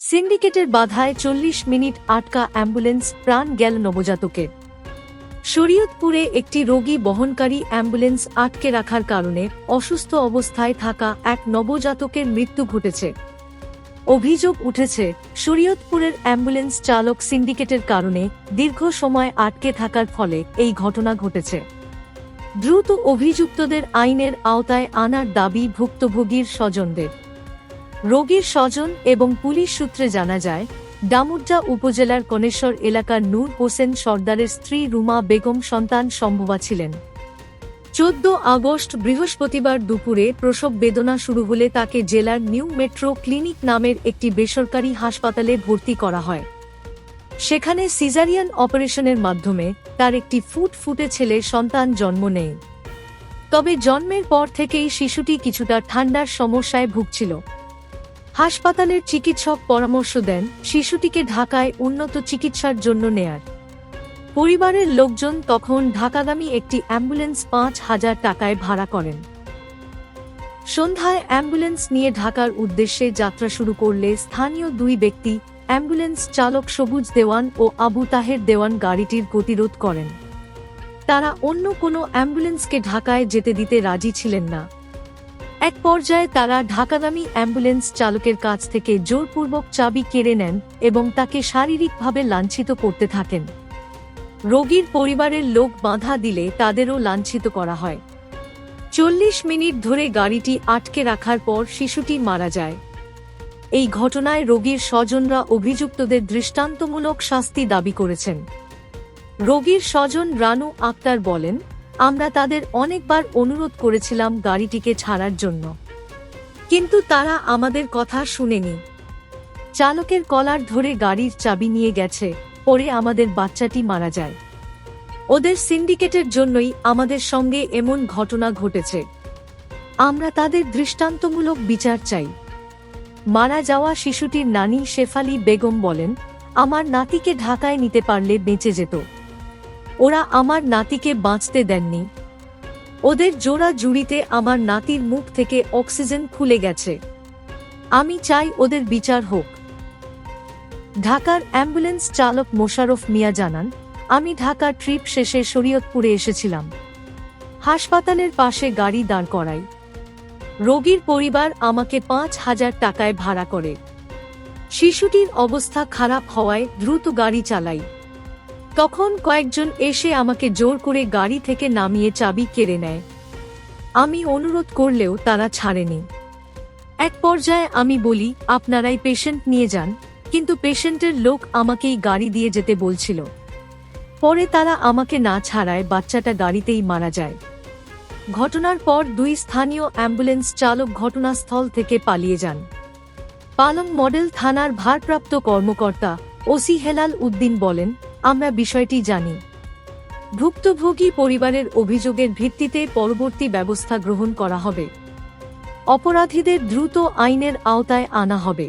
সিন্ডিকেটের বাধায় ৪০ মিনিট আটকা অ্যাম্বুলেন্স, প্রাণ গেল নবজাতকের। শরীয়তপুরে একটি রোগী বহনকারী অ্যাম্বুলেন্স আটকে রাখার কারণে অসুস্থ অবস্থায় থাকা এক নবজাতকের মৃত্যু ঘটেছে। অভিযোগ উঠেছে, শরীয়তপুরের অ্যাম্বুলেন্স চালক সিন্ডিকেটের কারণে দীর্ঘ সময় আটকে থাকার ফলে এই ঘটনা ঘটেছে। দ্রুত অভিযুক্তদের আইনের আওতায় আনার দাবি ভুক্তভোগীর স্বজনদের। রোগীর স্বজন এবং পুলিশ সূত্রে জানা যায়, ডামুড্ডা উপজেলার কনেশ্বর এলাকার নূর হোসেন সর্দারের স্ত্রী রুমা বেগম সন্তান সম্ভবা ছিলেন। ১৪ আগস্ট বৃহস্পতিবার দুপুরে প্রসব বেদনা শুরু হলে তাকে জেলার নিউ মেট্রো ক্লিনিক নামের একটি বেসরকারি হাসপাতালে ভর্তি করা হয়। সেখানে সিজারিয়ান অপারেশনের মাধ্যমে তার একটি ফুটফুটে ছেলে সন্তান জন্ম নেয়। তবে জন্মের পর থেকেই শিশুটি কিছুটা ঠান্ডার সমস্যায় ভুগছিল। হাসপাতালের চিকিৎসক পরামর্শ দেন শিশুটিকে ঢাকায় উন্নত চিকিৎসার জন্য নেয়ার। পরিবারের লোকজন তখন ঢাকাগামী একটি অ্যাম্বুলেন্স ৫,০০০ টাকায় ভাড়া করেন। সন্ধ্যায় অ্যাম্বুলেন্স নিয়ে ঢাকার উদ্দেশ্যে যাত্রা শুরু করলে স্থানীয় দুই ব্যক্তি, অ্যাম্বুলেন্স চালক সবুজ দেওয়ান ও আবু তাহের দেওয়ান, গাড়িটির গতিরোধ করেন। তারা অন্য কোনো অ্যাম্বুলেন্সকে ঢাকায় যেতে দিতে রাজি ছিলেন না। এক পর্যায়ে তারা ঢাকাগামী অ্যাম্বুলেন্স চালকের কাছ থেকে জোরপূর্বক চাবি কেড়ে নেন এবং তাকে শারীরিকভাবে লাঞ্ছিত করতে থাকেন। রোগীর পরিবারের লোক বাধা দিলে তাদেরও লাঞ্ছিত করা হয়। ৪০ মিনিট ধরে গাড়িটি আটকে রাখার পর শিশুটি মারা যায়। এই ঘটনায় রোগীর স্বজনরা অভিযুক্তদের দৃষ্টান্তমূলক শাস্তি দাবি করেছেন। রোগীর স্বজন রানু আক্তার বলেন, আমরা তাদের অনেকবার অনুরোধ করেছিলাম গাড়িটিকে ছাড়ার জন্য, কিন্তু তারা আমাদের কথা শুনেনি। চালকের কলার ধরে গাড়ির চাবি নিয়ে গেছে, পরে আমাদের বাচ্চাটি মারা যায়। ওদের সিন্ডিকেটের জন্যই আমাদের সঙ্গে এমন ঘটনা ঘটেছে। আমরা তাদের দৃষ্টান্তমূলক বিচার চাই। মারা যাওয়া শিশুটির নানী শেফালি বেগম বলেন, আমার নাতিকে ঢাকায় নিতে পারলে বেঁচে যেত। ওরা আমার নাতিকে বাঁচতে দেননি। ওদের জোড়া জুড়িতে আমার নাতির মুখ থেকে অক্সিজেন খুলে গেছে। আমি চাই ওদের বিচার হোক। ঢাকার অ্যাম্বুলেন্স চালক মোশাররফ মিয়া জানান, আমি ঢাকা ট্রিপ শেষে শরীয়তপুরে এসেছিলাম। হাসপাতালের পাশে গাড়ি দাঁড় করাই। রোগীর পরিবার আমাকে ৫,০০০ টাকায় ভাড়া করে। শিশুটির অবস্থা খারাপ হওয়ায় দ্রুত গাড়ি চালাই। তখন কয়েকজন এসে আমাকে জোর করে গাড়ি থেকে নামিয়ে চাবি কেড়ে নেয়। আমি অনুরোধ করলেও তারা ছাড়েনি। এক পর্যায়ে আমি বলি, আপনারাই পেশেন্ট নিয়ে যান, কিন্তু পেশেন্টের লোক আমাকেই গাড়ি দিয়ে যেতে বলছিল। পরে তারা আমাকে না ছাড়ায় বাচ্চাটা গাড়িতেই মারা যায়। ঘটনার পর দুই স্থানীয় অ্যাম্বুলেন্স চালক ঘটনাস্থল থেকে পালিয়ে যান। পালং মডেল থানার ভারপ্রাপ্ত কর্মকর্তা ওসি হেলাল উদ্দিন বলেন, আমরা বিষয়টি জানি। ভুক্তভোগী পরিবারের অভিযোগের ভিত্তিতে পরবর্তী ব্যবস্থা গ্রহণ করা হবে। অপরাধীদের দ্রুত আইনের আওতায় আনা হবে।